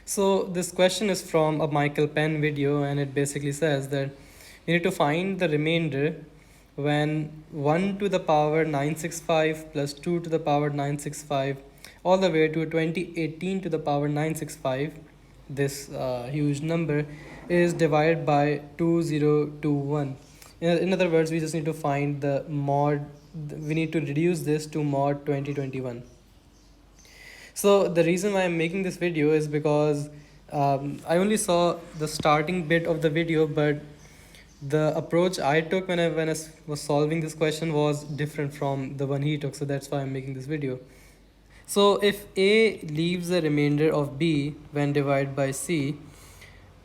So this question is from a Michael Penn video, and it basically says that you need to find the remainder when 1 to the power 965 plus 2 to the power 965 all the way to 2018 to the power 965, this huge number, is divided by 2021. In other words, we just need to find the mod, we need to reduce this to mod 2021. So the reason why I'm making this video is because I only saw the starting bit of the video, but the approach I took when I was solving this question was different from the one he took. So that's why I'm making this video. So if A leaves a remainder of B when divided by C,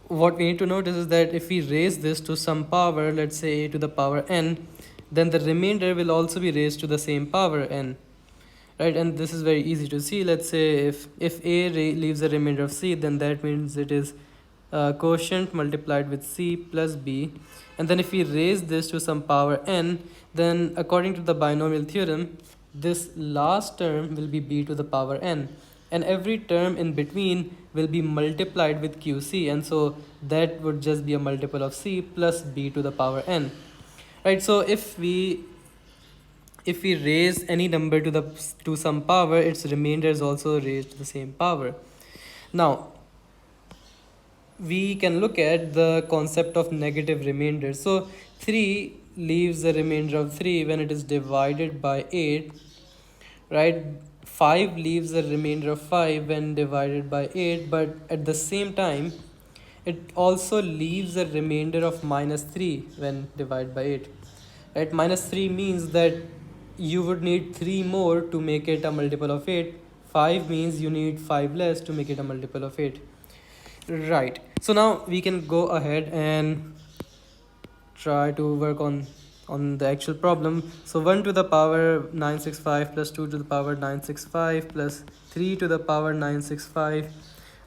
what we need to notice is that if we raise this to some power, let's say A to the power n, then the remainder will also be raised to the same power n. Right, and this is very easy to see. Let's say if A leaves a remainder of C, then that means it is quotient multiplied with C plus B. And then if we raise this to some power n, then according to the binomial theorem, this last term will be B to the power n, and every term in between will be multiplied with QC, and so that would just be a multiple of C plus B to the power n. Right, so if we raise any number to some power, its remainder is also raised to the same power. Now we can look at the concept of negative remainder. So 3 leaves a remainder of 3 when it is divided by 8, right? 5 leaves a remainder of 5 when divided by 8, but at the same time it also leaves a remainder of minus 3 when divided by 8, right? Minus 3 means that you would need 3 more to make it a multiple of 8. 5 means you need 5 less to make it a multiple of 8. Right. So now we can go ahead and try to work on the actual problem. So 1 to the power 965 plus 2 to the power 965 plus 3 to the power 965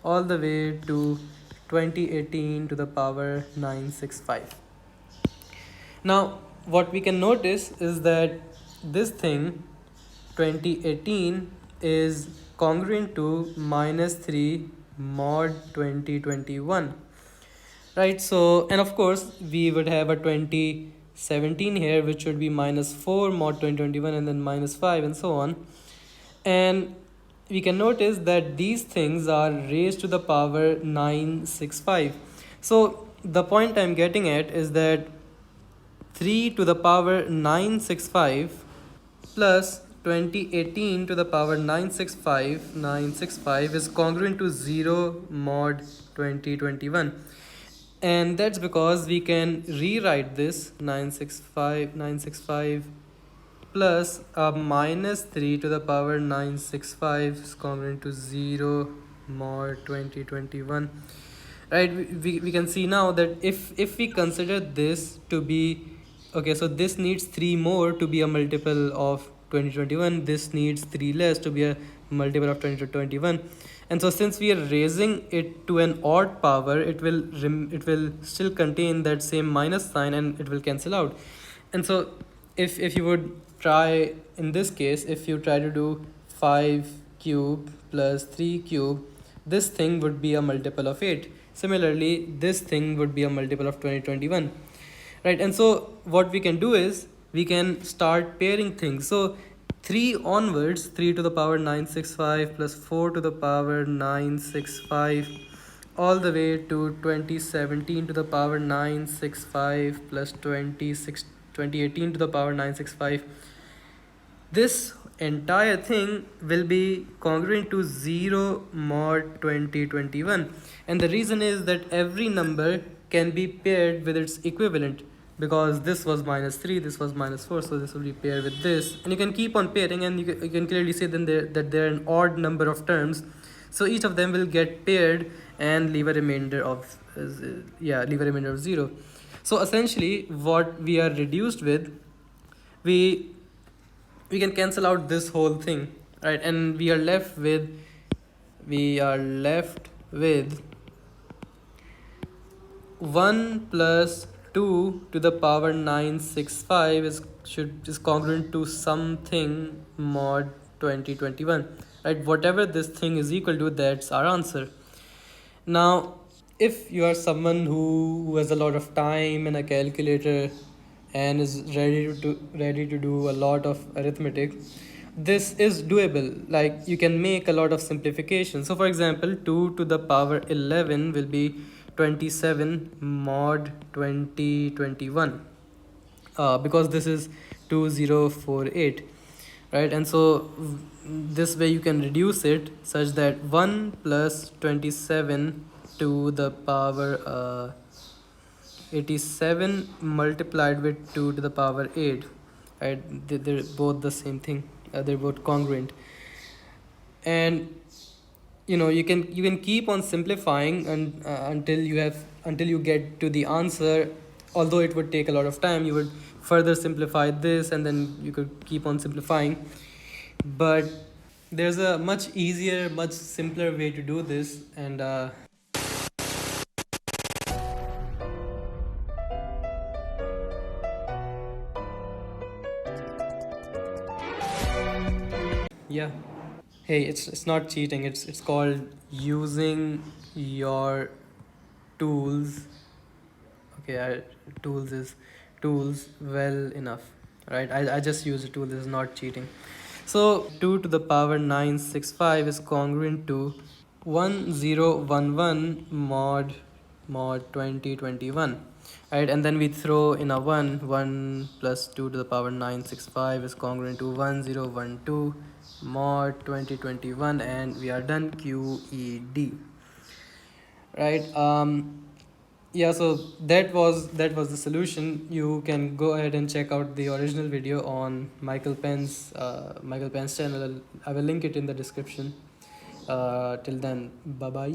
all the way to 2018 to the power 965. Now what we can notice is that this thing 2018 is congruent to minus 3 mod 2021, right? So, and of course we would have a 2017 here, which would be minus 4 mod 2021, and then minus 5 and so on. And we can notice that these things are raised to the power 965. So the point I'm getting at is that 3 to the power 965 plus 2018 to the power 965 is congruent to 0 mod 2021, and that's because we can rewrite this 965 plus a minus 3 to the power 965 is congruent to 0 mod 2021, right? We can see now that if we consider this to be okay, so this needs 3 more to be a multiple of 2021, this needs 3 less to be a multiple of 2021, and so since we are raising it to an odd power, it will still contain that same minus sign and it will cancel out. And so if you would try, in this case, if you try to do 5 cube plus 3 cube, this thing would be a multiple of 8. Similarly, this thing would be a multiple of 2021, right? And so what we can do is we can start pairing things. So 3 onwards, 3 to the power 965 plus 4 to the power 965 all the way to 2017 to the power 965 plus 2018 to the power 965. This entire thing will be congruent to 0 mod 2021, and the reason is that every number can be paired with its equivalent, because this was minus 3, this was minus 4, so this will be paired with this, and you can keep on pairing, and you can clearly see then that there are an odd number of terms, so each of them will get paired and leave a remainder of 0. So essentially what we are reduced with, we can cancel out this whole thing, right? And we are left with 1 plus 2 to the power 965 is congruent to something mod 2021, right? Whatever this thing is equal to, that's our answer. Now, if you are someone who has a lot of time and a calculator and is ready to do a lot of arithmetic, this is doable. Like, you can make a lot of simplification. So for example, 2 to the power 11 will be 27 mod 2021, because this is 2048, right? And so this way you can reduce it such that 1 plus 27 to the power 87 multiplied with 2 to the power 8, right? They're both the same thing, they're both congruent. And you can keep on simplifying and until you get to the answer. Although it would take a lot of time, you would further simplify this and then you could keep on simplifying. But there's a much easier, much simpler way to do this. And yeah, hey, it's not cheating, it's called using your tools. Okay, tools is tools well enough, right? I just use a tool. This is not cheating. So 2 to the power 965 is congruent to 1011 mod 2021, right? And then we throw in a 1 plus 2 to the power 965 is congruent to 1012 mod 2021, and we are done. QED, right? Yeah, so that was the solution. You can go ahead and check out the original video on Michael Penn's channel. I will link it in the description. Till then, bye bye.